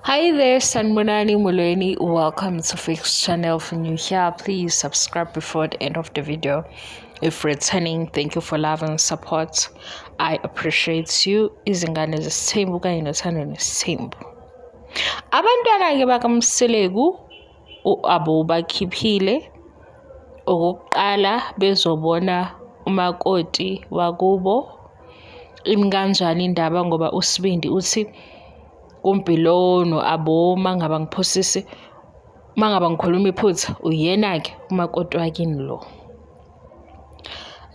Hi there, Sanbonani Mulweni. Welcome to Fix channel. If you're new here, please subscribe before the end of the video. If returning, thank you for love and support. I appreciate you. Izingane zesimbu kanye nothando nesimbu. Abantwana ke bakaMseleku abo bakhiphile okokuqala bezobona umakoti wakubo imkanjani indaba ngoba uSibindi uthi kuMpilono abo mangaba ngiphosisi mangaba ngikhuluma iphutha uyena ke umakoti wakini lo.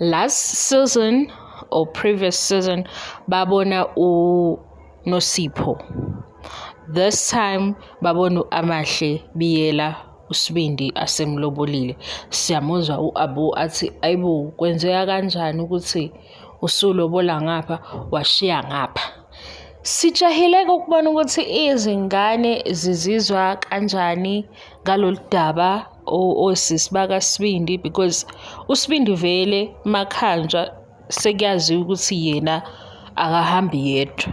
Last season or previous season babona uNosipho. This time babona uAmahle biyela uSibindi asemlobolile. Siyamuzwa uAbo athi ayibo kwenzeka kanjani ukuthi usulobola ngapha washiya ngapha. Sijahile ukubona ukuthi izingane zizizwa kanjani ngalolu daba osisi bakaSibindi because uSibindi vele makhanjwa sekuyaziwa ukuthi yena akahambi yedwa.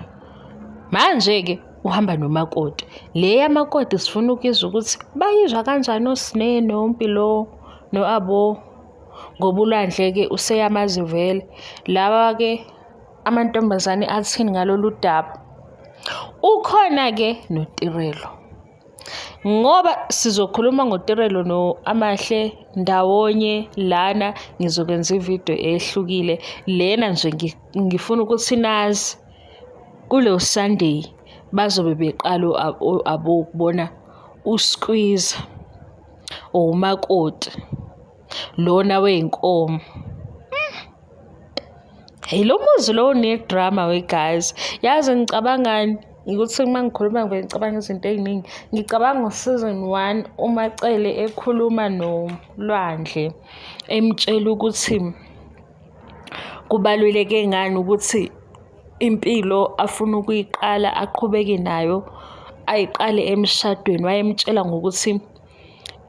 Manje ke uhamba nomakoti. Le yamakoti sifuna ukuzwa ukuthi bayizwa kanjani oSine noMpilo noAbo ngoba uLwandle ke useyamazi vele. Laba ke amantombazane athini ngalolu daba. Ukhona ke noTirelo. Ngoba sizokhuluma ngoTirelo noAmahle ndawonye lana ngizokwenza ivideo ehlukile. Lena nje ngifuna ukuthi nazi kulo Sunday bazobe beqala abo ukubona uSqueeze umakoti lona weinkomo. Hey lo muzi lo unedrama we guys. Yazi ngicabangani ukuthi uma ngikhuluma ngicabanga izinto eziningi. Ngicabanga ngo-season 1 uMacele ekhuluma noLwandle emtshela ukuthi kubaluleke ngani ukuthi impilo afuna ukuyiqala aqhubeke nayo ayiqale emshadweni. Wayemtshela ngokuthi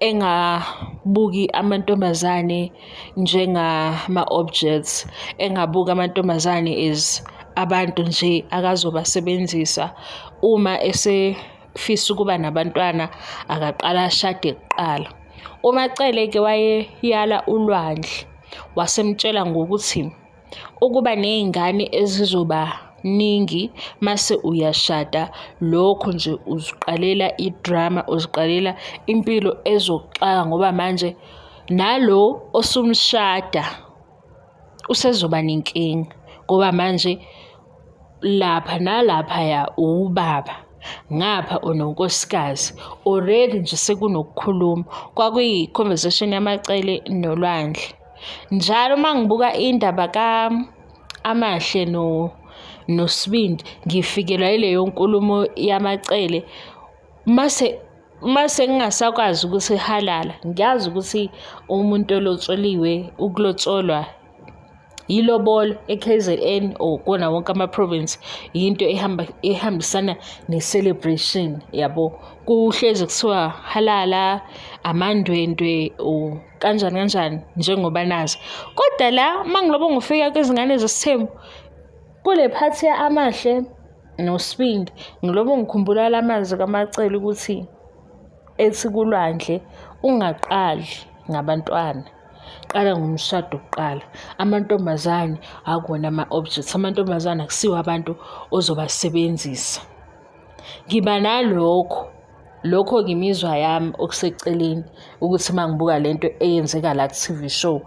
engabuki amantombazane njengama-objects, engabuki amantombazane as abantu nje akazobasebenzisa. Uma esefisa ukuba nabantwana akaqala ashade kuqala. uMacele ke wayeyala uLwandle wasemtshela ngokuthi ukuba nezingane ezizoba ningi mase uyashada lokho nje uziqalela idrama, uziqalela impilo ezokuxaka ngoba manje nalo osumshada usezoba nenkinga ngoba manje lapha nalapha ya ubaba ngapha unonkosikazi already nje sekunokukhuluma. Kwakuyi conversation yaMacele noLwandle. Njalo mangibuka indaba kaAmahle noSibindi ngifikelwa ileyo nkulumo yaMacele mase ngingasakwazi ukuthi halala. Ngiyazi ukuthi umuntu olotsoliwe ukulotsolwa ilobolo eKZN or kona wonke ama-province into ehambisana ne-celebration yabo. Kuhlezi kuthiwa halala amandwendwe kanjani njengoba nazi. Kodwa la mangilobo ngifika kwizingane zesithembu kule phathi yaAmahle noSibindi ngilobo ngikhumbula lamazwi kaMacele ukuthi ethi kuLwandle ungaqali ngabantwana, qala ngomshado kuqala. Amantombazane akona ama-objects, amantombazane akusiwo abantu ozobasebenzisa. Ngiba lokho ngimizwa yami okuseceleni ukuthi mangibuka lento eyenzeka la ku-TV show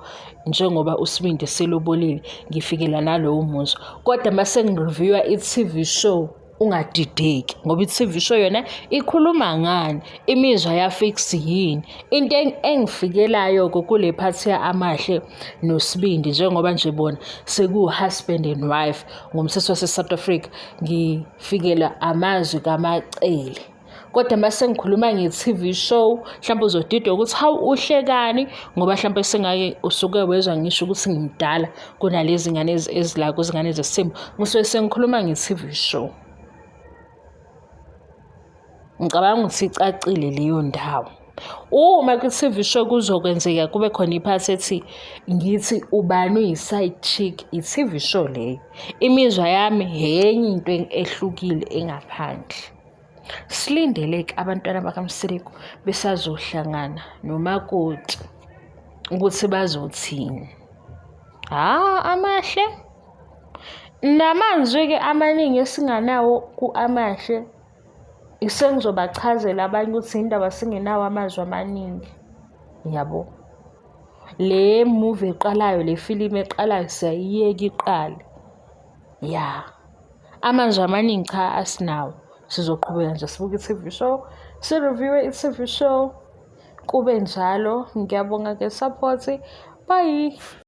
njengoba uSibindi selobolile ngifikela nalowo muzwa. Kodwa mase ngireviewa i-TV show ungadideki ngoba i-TV show yona ikhuluma ngani, imizwa yaFix yini. Into engifikelayo kule phathi yaAmahle noSibindi njengoba nje bona sekuhusband and wife ngomthetho wase-South Africa ngifikela amazwi kaMacele. Kodwa mase ngikhuluma nge-TV show mhlawumbe uzodidwa ukuthi hawu uhlekani ngoba mhlawumbe sengake usuke wezwa ngisho ukuthi ngimdala kunalezi ngane ezila kuzingane zesimbu. Ngisuke sengikhuluma nge-TV show. Ngicabanga ukuthi icacile leyo ndawo. Uma ku-TV show kuzokwenzeka kube khona iphathi ethi ngithi ubani uyi-side chick, i-TV show leyo. Imizwa yami enye into ehlukile engaphandle. Silindele-ke abantwana bakaMsiriko besazohlangana nomakoti ukuthi bazothini. Amahle. Namazwi-ke amaningi esinganawo ku-Amahle, sengizobachazela abanye ukuthi indaba singenawo amazwi amaningi. Yabo. Le movie eqalayo, le filimu eqalayo siyayiyeka iqale. Ya. Amazwi amaningi cha asinawo. Sizoqhubeka nje sibuke i-TV show, si-review-e i-TV show. Kube njalo. Ngiyabonga nge-support. Bye.